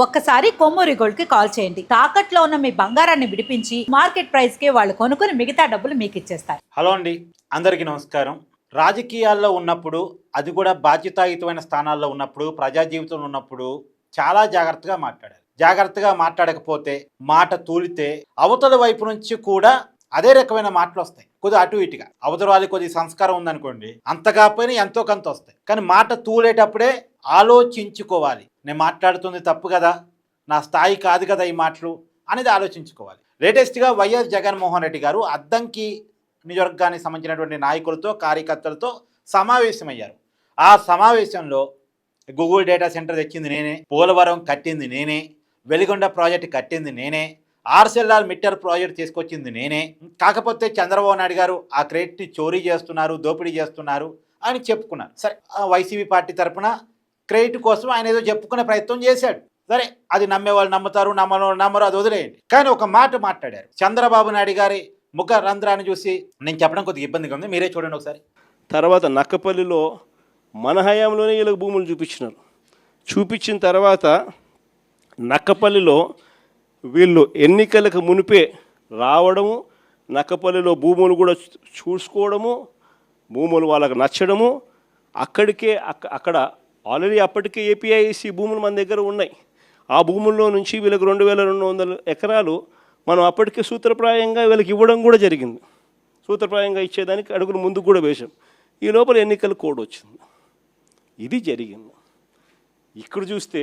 ఒక్కసారి కొమ్మూరి గోల్డ్ కి కాల్ చేయండి. తాకట్లో ఉన్న మీ బంగారాన్ని విడిపించి మార్కెట్ ప్రైస్ కి వాళ్ళు కొనుక్కుని మిగతా డబ్బులు మీకు ఇచ్చేస్తారు. హలో అండి, అందరికీ నమస్కారం. రాజకీయాల్లో ఉన్నప్పుడు, అది కూడా బాధ్యతాయుతమైన స్థానాల్లో ఉన్నప్పుడు, ప్రజా జీవితంలో ఉన్నప్పుడు చాలా జాగ్రత్తగా మాట్లాడాలి. జాగ్రత్తగా మాట్లాడకపోతే, మాట తూలితే అవతల వైపు నుంచి కూడా అదే రకమైన మాటలు వస్తాయి. కొద్దిగా అటు ఇటుగా అవతల వాళ్ళకి కొద్ది సంస్కారం ఉందనుకోండి, అంత కాకపోయినా ఎంతో కొంత వస్తాయి. కానీ మాట తూలేటప్పుడే ఆలోచించుకోవాలి. నేను మాట్లాడుతుంది తప్పు కదా, నా స్థాయి కాదు కదా ఈ మాటలు అనేది ఆలోచించుకోవాలి. లేటెస్ట్గా వైఎస్ జగన్మోహన్ రెడ్డి గారు అద్దంకి నియోజకవర్గానికి సంబంధించినటువంటి నాయకులతో, కార్యకర్తలతో సమావేశమయ్యారు. ఆ సమావేశంలో గూగుల్ డేటా సెంటర్ తెచ్చింది నేనే, పోలవరం కట్టింది నేనే, వెలిగొండ ప్రాజెక్టు కట్టింది నేనే, ఆర్సెల్ఆర్ మిట్టర్ ప్రాజెక్ట్ తీసుకొచ్చింది నేనే, కాకపోతే చంద్రబాబు నాయుడు గారు ఆ క్రెడిట్ని చోరీ చేస్తున్నారు, దోపిడీ చేస్తున్నారు అని చెప్పుకున్నారు. సరే, వైసీపీ పార్టీ తరఫున క్రెడిట్ కోసం ఆయన ఏదో చెప్పుకునే ప్రయత్నం చేశాడు. సరే, అది నమ్మేవాళ్ళు నమ్ముతారు, నమ్మరు, అది వదిలేయండి. కానీ ఒక మాట మాట్లాడారు. చంద్రబాబు నాయుడు గారి ముఖ రంధ్రాన్ని చూసి నేను చెప్పడం కొద్దిగా ఇబ్బందిగా ఉంది, మీరే చూడండి ఒకసారి. తర్వాత నక్కపల్లిలో మన హయాంలోనే వీళ్ళకి భూములు చూపించిన తర్వాత నక్కపల్లిలో వీళ్ళు ఎన్నికలకు మునిపే రావడము, నక్కపల్లిలో భూములు కూడా చూసుకోవడము, భూములు వాళ్ళకు నచ్చడము, అక్కడ ఆల్రెడీ అప్పటికే ఏపీఐసి భూములు మన దగ్గర ఉన్నాయి. ఆ భూముల్లో నుంచి వీళ్ళకి 2200 ఎకరాలు మనం అప్పటికే సూత్రప్రాయంగా వీళ్ళకి ఇవ్వడం కూడా జరిగింది. సూత్రప్రాయంగా ఇచ్చేదానికి అడుగులు ముందుకు కూడా వేశాం. ఈ లోపల ఎన్నికల కోడ్ వచ్చింది. ఇది జరిగింది. ఇక్కడ చూస్తే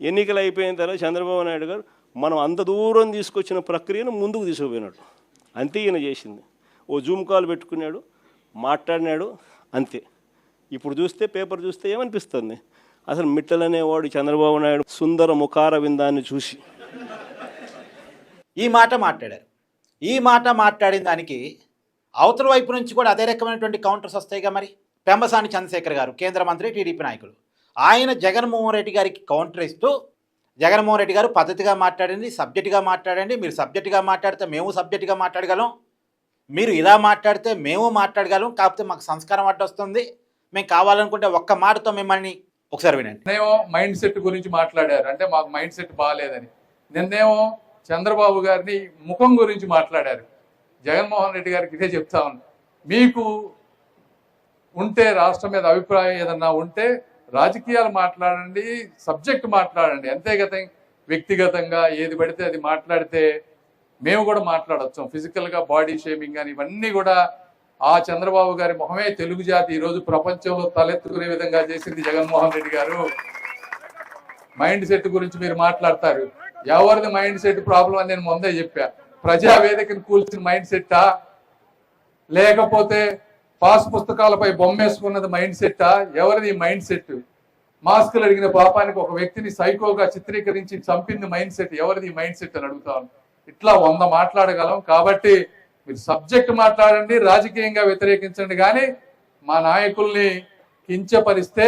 ఎన్నికలు అయిపోయిన తర్వాత చంద్రబాబు నాయుడు గారు మనం అంత దూరం తీసుకొచ్చిన ప్రక్రియను ముందుకు తీసుకుపోయినాడు. అంతే ఈయన చేసింది. ఓ జూమ్ కాల్ పెట్టుకున్నాడు, మాట్లాడినాడు, అంతే. ఇప్పుడు చూస్తే పేపర్ చూస్తే ఏమనిపిస్తుంది, అసలు మిట్టలనేవాడు చంద్రబాబు నాయుడు సుందర ముఖార విందాన్ని చూసి ఈ మాట మాట్లాడారు. ఈ మాట మాట్లాడిన దానికి అవతల వైపు నుంచి కూడా అదే రకమైనటువంటి కౌంటర్స్ వస్తాయిగా. మరి పెంబసాని చంద్రశేఖర్ గారు, కేంద్ర మంత్రి, టీడీపీ నాయకులు, ఆయన జగన్మోహన్ రెడ్డి గారికి కౌంటర్ ఇస్తూ, జగన్మోహన్ రెడ్డి గారు పద్ధతిగా మాట్లాడండి, సబ్జెక్టుగా మాట్లాడండి, మీరు సబ్జెక్టుగా మాట్లాడితే మేము సబ్జెక్టుగా మాట్లాడగలం, మీరు ఇలా మాట్లాడితే మేము మాట్లాడగలం, కాకపోతే మాకు సంస్కారం అడ్డొస్తుంది, మేము కావాలనుకుంటే ఒక్క మాటతో మిమ్మల్ని ఒకసారి వినండి. నిన్నేమో మైండ్ సెట్ గురించి మాట్లాడారు, అంటే మాకు మైండ్ సెట్ బాగాలేదని. నిన్నేమో చంద్రబాబు గారిని ముఖం గురించి మాట్లాడారు. జగన్మోహన్ రెడ్డి గారికి ఇదే చెప్తా ఉన్నా, మీకు ఉంటే రాష్ట్రం మీద అభిప్రాయం ఏదన్నా ఉంటే రాజకీయాలు మాట్లాడండి, సబ్జెక్ట్ మాట్లాడండి, అంతేగతం వ్యక్తిగతంగా ఏది పడితే అది మాట్లాడితే మేము కూడా మాట్లాడచ్చు. ఫిజికల్గా బాడీ షేమింగ్ అని ఇవన్నీ కూడా ఆ చంద్రబాబు గారి మొహమే తెలుగు జాతి ఈరోజు ప్రపంచంలో తలెత్తుకునే విధంగా చేసింది జగన్మోహన్ రెడ్డి గారు. మైండ్ సెట్ గురించి మీరు మాట్లాడతారు. ఎవరిది మైండ్ సెట్ ప్రాబ్లం అని నేను ముందే చెప్పా. ప్రజావేదికను కూల్చిన మైండ్ సెట్టా, లేకపోతే పాస్ పుస్తకాలపై బొమ్మేసుకున్నది మైండ్ సెట్టా? ఎవరిది మైండ్ సెట్? మాస్కులు అడిగిన పాపానికి ఒక వ్యక్తిని సైకోగా చిత్రీకరించి చంపింది మైండ్ సెట్. ఎవరిది మైండ్ సెట్ అని అడుగుతాను. ఇట్లా 100 మాట్లాడగలం. కాబట్టి మీరు సబ్జెక్ట్ మాట్లాడండి, రాజకీయంగా వ్యతిరేకించండి, కానీ మా నాయకుల్ని కించపరిస్తే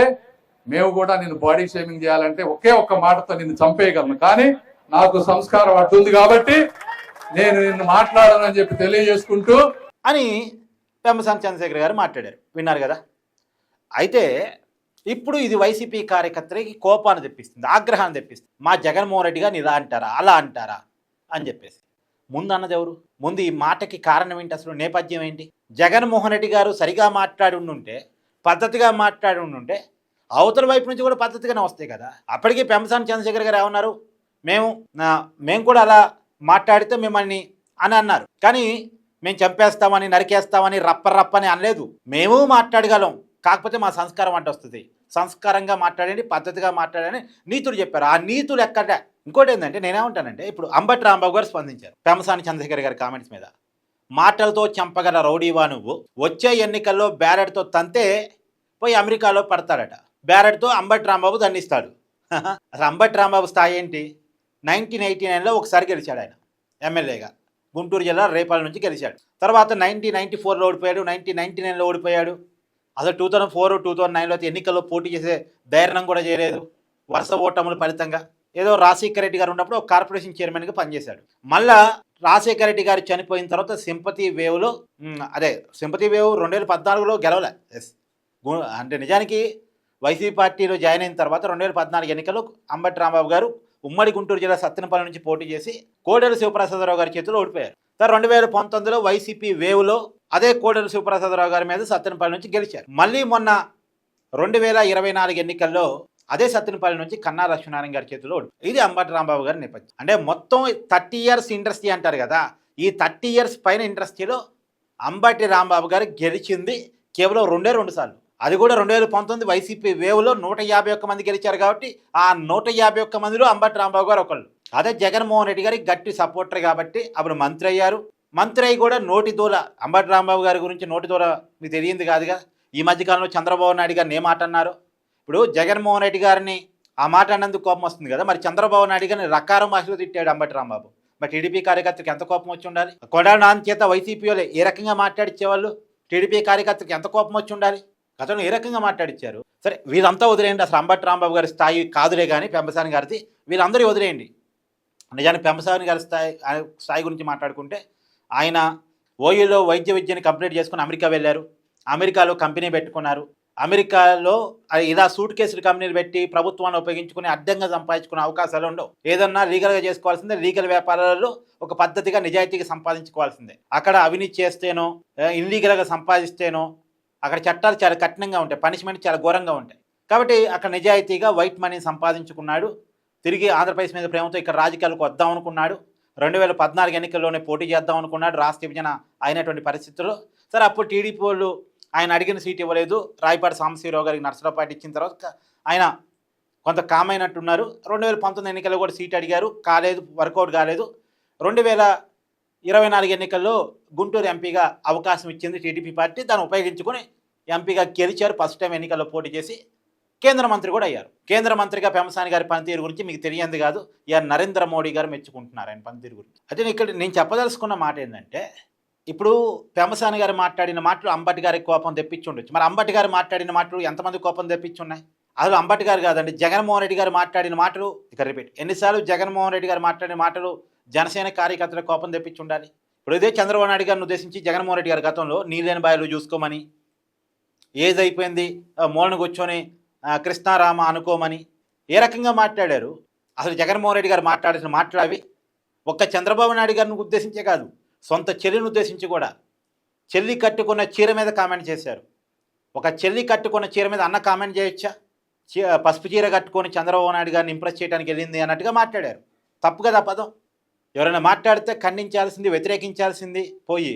మేము కూడా నిన్ను బాడీ షేమింగ్ చేయాలంటే ఒకే ఒక్క మాటతో నిన్ను చంపేయగలను. కానీ నాకు సంస్కారం అడ్డుంది కాబట్టి నేను నిన్ను మాట్లాడనని చెప్పి తెలియజేసుకుంటూ అని పెంబసాని చంద్రశేఖర్ గారు మాట్లాడారు. విన్నారు కదా. అయితే ఇప్పుడు ఇది వైసీపీ కార్యకర్తలకి కోపాన్ని తెప్పిస్తుంది, ఆగ్రహాన్ని తెప్పిస్తుంది. మా జగన్మోహన్ రెడ్డి గారిని ఇలా అంటారా, అలా అంటారా అని చెప్పేసి. ముందు అన్నది ఎవరు? ముందు ఈ మాటకి కారణం ఏంటి, అసలు నేపథ్యం ఏంటి? జగన్మోహన్ రెడ్డి గారు సరిగా మాట్లాడి ఉండుంటే, పద్ధతిగా మాట్లాడి ఉండుంటే అవతల వైపు నుంచి కూడా పద్ధతిగానే వస్తాయి కదా. అప్పటికీ పెంబసాని చంద్రశేఖర్ గారు ఏమన్నారు, మేము కూడా అలా మాట్లాడితే మిమ్మల్ని అని అన్నారు. కానీ మేము చంపేస్తామని, నరికేస్తామని, రప్పని అనలేదు. మేము మాట్లాడగలం, కాకపోతే మా సంస్కారం అంటే వస్తుంది. సంస్కారంగా మాట్లాడండి, పద్ధతిగా మాట్లాడని నీతులు చెప్పారు. ఆ నీతులు ఎక్కడ? ఇంకోటి ఏంటంటే, నేనేమంటానంటే, ఇప్పుడు అంబటి రాంబాబు గారు స్పందించారు పెంబసాని చంద్రశేఖర్ గారి కామెంట్స్ మీద. మాటలతో చంపగల రౌడీవా నువ్వు, వచ్చే ఎన్నికల్లో బ్యారెట్తో తంతే పోయి అమెరికాలో పడతాడట. బ్యారెట్తో అంబటి రాంబాబు దండిస్తాడు. అసలు అంబటి రాంబాబు స్థాయి ఏంటి? 1989లో ఒకసారి గెలిచాడు ఆయన ఎమ్మెల్యేగా, గుంటూరు జిల్లా రేపాల నుంచి గెలిచాడు. తర్వాత 1994లో ఓడిపోయాడు, 1999లో ఓడిపోయాడు. అసలు 2004, 2009లో ఎన్నికల్లో పోటీ చేసే ధైర్యం కూడా చేయలేదు. వరుస ఓటముల ఫలితంగా ఏదో రాజశేఖర రెడ్డి గారు ఉన్నప్పుడు ఒక కార్పొరేషన్ చైర్మన్గా పనిచేశాడు. మళ్ళా రాజశేఖర రెడ్డి గారు చనిపోయిన తర్వాత సింపతి వేవ్లో, సింపతి వేవ్ 2014లో గెలవలే. అంటే నిజానికి వైసీపీ పార్టీలో జాయిన్ అయిన తర్వాత 2014 ఎన్నికల్లో అంబటి రాంబాబు గారు ఉమ్మడి గుంటూరు జిల్లా సత్తెనపల్లి నుంచి పోటీ చేసి కోడెల శివప్రసాదరావు గారి చేతిలో ఓడిపోయారు. సార్ 2019లో వైసీపీ వేవ్లో అదే కోడెల శివప్రసాదరావు గారి మీద సత్తెనపల్లి నుంచి గెలిచారు. మళ్ళీ మొన్న 2024 ఎన్నికల్లో అదే సత్తెనపల్లి నుంచి కన్నా లక్ష్మీనారాయణ గారి చేతిలో ఓడిపోయారు. ఇది అంబటి రాంబాబు గారి నేపథ్యం. అంటే మొత్తం 30 ఇయర్స్ ఇండస్ట్రీ అంటారు కదా, ఈ 30 ఇయర్స్ పైన ఇండస్ట్రీలో అంబటి రాంబాబు గారు గెలిచింది కేవలం 2 సార్లు. అది కూడా 2019 వైసీపీ వేవ్లో 151 మంది గెలిచారు కాబట్టి ఆ 151 మందిలో అంబటి రాంబాబు గారు ఒకళ్ళు. అదే జగన్మోహన్ రెడ్డి గారికి గట్టి సపోర్టర్ కాబట్టి అప్పుడు మంత్రి అయ్యారు. మంత్రి అయ్యి కూడా నోటి దూల అంబటి రాంబాబు గారి గురించి నోటి దూల మీకు తెలియంది కాదుగా. ఈ మధ్యకాలంలో చంద్రబాబు నాయుడు గారిని ఏ మాట అన్నారు. ఇప్పుడు జగన్మోహన్ రెడ్డి గారిని ఆ మాట అన్నందుకు కోపం వస్తుంది కదా, మరి చంద్రబాబు నాయుడు గారిని రకారం భాషలో తిట్టాడు అంబటి రాంబాబు. మరి టీడీపీ కార్యకర్తలకు ఎంత కోపం వచ్చి ఉండాలి. కొడాలి నాని చేత వైసీపీ వాళ్ళు ఏ రకంగా మాట్లాడిచ్చేవాళ్ళు, టీడీపీ కార్యకర్తలకు ఎంత కోపం వచ్చి ఉండాలి. గతంలో ఏ రకంగా మాట్లాడిచ్చారు. సరే వీళ్ళంతా వదిలేయండి, అసలు అంబటి రాంబాబు గారి స్థాయి కాదులే కానీ పెంపసాని గారిది, వీళ్ళందరూ వదిలేయండి. నిజానికి పెంపసాని గారి స్థాయి గురించి మాట్లాడుకుంటే ఆయన ఓయూలో వైద్య విద్యని కంప్లీట్ చేసుకుని అమెరికా వెళ్ళారు. అమెరికాలో కంపెనీ పెట్టుకున్నారు. అమెరికాలో ఇలా సూట్ కేసులు కంపెనీలు పెట్టి ప్రభుత్వాన్ని ఉపయోగించుకుని అడ్డంగా సంపాదించుకునే అవకాశాలు ఉండవు. ఏదన్నా లీగల్గా చేసుకోవాల్సిందే, లీగల్ వ్యాపారాలలో ఒక పద్ధతిగా నిజాయితీగా సంపాదించుకోవాల్సిందే. అక్కడ అవినీతి చేస్తేనో ఇన్లీగల్గా సంపాదిస్తేనో అక్కడ చట్టాలు చాలా కఠినంగా ఉంటాయి, పనిష్మెంట్ చాలా ఘోరంగా ఉంటాయి. కాబట్టి అక్కడ నిజాయితీగా వైట్ మనీని సంపాదించుకున్నాడు. తిరిగి ఆంధ్రప్రదేశ్ మీద ప్రేమతో ఇక్కడ రాజకీయాలకు వద్దాం అనుకున్నాడు. 2014 ఎన్నికల్లోనే పోటీ చేద్దాం అనుకున్నాడు. రాష్ట్ర విభజన అయినటువంటి పరిస్థితుల్లో సరే అప్పుడు టీడీపీ వాళ్ళు ఆయన అడిగిన సీట్ ఇవ్వలేదు. రాయపాటి సాంబశివరావు గారికి నర్సరావుపేట ఇచ్చిన తర్వాత ఆయన కొంత కామైనట్టున్నారు. 2019 ఎన్నికల్లో కూడా సీట్ అడిగారు, కాలేదు, వర్కౌట్ కాలేదు. 2024 ఎన్నికల్లో గుంటూరు ఎంపీగా అవకాశం ఇచ్చింది టీడీపీ పార్టీ. దాన్ని ఉపయోగించుకొని ఎంపీగా గెలిచారు. ఫస్ట్ టైం ఎన్నికల్లో పోటీ చేసి కేంద్ర మంత్రి కూడా అయ్యారు. కేంద్ర మంత్రిగా పెంపసాని గారి పనితీరు గురించి మీకు తెలియంది కాదు, నరేంద్ర మోడీ గారు మెచ్చుకుంటున్నారు ఆయన పనితీరు గురించి. అయితే ఇక్కడ నేను చెప్పదలుచుకున్న మాట ఏంటంటే, ఇప్పుడు పెంపసాని గారు మాట్లాడిన మాటలు అంబటి గారికి కోపం తెప్పించి ఉండొచ్చు. మరి అంబటి గారు మాట్లాడిన మాటలు ఎంతమంది కోపం తెప్పించి ఉన్నాయి. అసలు అంబటి గారు కాదండి, జగన్మోహన్ రెడ్డి గారు మాట్లాడిన మాటలు ఇక రిపీట్. ఎన్నిసార్లు జగన్మోహన్ రెడ్డి గారు మాట్లాడిన మాటలు జనసేన కార్యకర్తల కోపం తెప్పించి ఉండాలి. ఇప్పుడు ఇదే చంద్రబాబు నాయుడు గారిని ఉద్దేశించి జగన్మోహన్ రెడ్డి గారి గతంలో నీళ్ళని బాయలు చూసుకోమని, ఏజ్ అయిపోయింది మూలను కూర్చొని కృష్ణారామ అనుకోమని ఏ రకంగా మాట్లాడారు. అసలు జగన్మోహన్ రెడ్డి గారు మాట్లాడాల్సిన మాటలు అవి. ఒక్క చంద్రబాబు నాయుడు గారిని ఉద్దేశించే కాదు, సొంత చెల్లిని ఉద్దేశించి కూడా చెల్లి కట్టుకున్న చీర మీద కామెంట్ చేశారు. ఒక చెల్లి కట్టుకున్న చీర మీద అన్న కామెంట్ చేయొచ్చా? పసుపు చీర కట్టుకొని చంద్రబాబు నాయుడు గారిని ఇంప్రెస్ చేయడానికి వెళ్ళింది అన్నట్టుగా మాట్లాడారు. తప్పు కదా పదం. ఎవరైనా మాట్లాడితే ఖండించాల్సింది, వ్యతిరేకించాల్సింది పోయి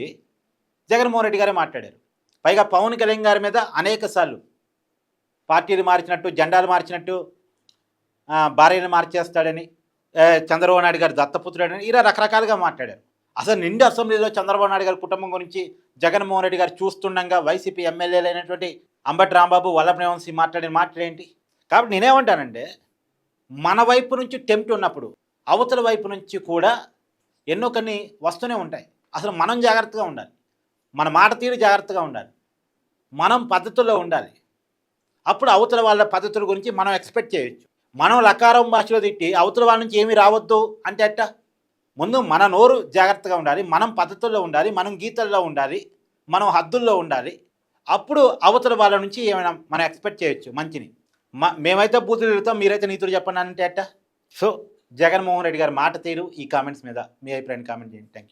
జగన్మోహన్ రెడ్డి గారే మాట్లాడారు. పైగా పవన్ కళ్యాణ్ గారి మీద అనేక సార్లు పార్టీలు మార్చినట్టు, జెండాలు మార్చినట్టు, భార్యను మార్చేస్తాడని, చంద్రబాబు నాయుడు గారు దత్తపుత్రుడని ఇలా రకరకాలుగా మాట్లాడారు. అసలు నిండు అసెంబ్లీలో చంద్రబాబు నాయుడు గారి కుటుంబం గురించి జగన్మోహన్ రెడ్డి గారు చూస్తుండగా వైసీపీ ఎమ్మెల్యేలు అయినటువంటి అంబటి రాంబాబు, వల్లభనేని వంశీ మాట్లాడిన మాటలు ఏంటి? కాబట్టి నేనేమంటానంటే, మన వైపు నుంచి టెంప్ట్ ఉన్నప్పుడు అవతల వైపు నుంచి కూడా ఎన్నో కొన్ని వస్తూనే ఉంటాయి. అసలు మనం జాగ్రత్తగా ఉండాలి, మన మాట తీరు జాగ్రత్తగా ఉండాలి, మనం పద్ధతుల్లో ఉండాలి. అప్పుడు అవతల వాళ్ళ పద్ధతుల గురించి మనం ఎక్స్పెక్ట్ చేయొచ్చు. మనం లకారం భాషలో తిట్టి అవతల వాళ్ళ నుంచి ఏమీ రావద్దు అంటే అట్ట. ముందు మన నోరు జాగ్రత్తగా ఉండాలి, మనం పద్ధతుల్లో ఉండాలి, మనం గీతల్లో ఉండాలి, మనం హద్దుల్లో ఉండాలి. అప్పుడు అవతల వాళ్ళ నుంచి ఏమైనా మనం ఎక్స్పెక్ట్ చేయొచ్చు మంచిని. మేమైతే బూతులు తిరుగుతాం, మీరైతే నీతులు చెప్పండి అంటే అట్ట. సో జగన్మోహన్ రెడ్డి గారి మాట తీరు, ఈ కామెంట్స్ మీద మీ అభిప్రాయాన్ని కామెంట్ చేయండి. Thank you.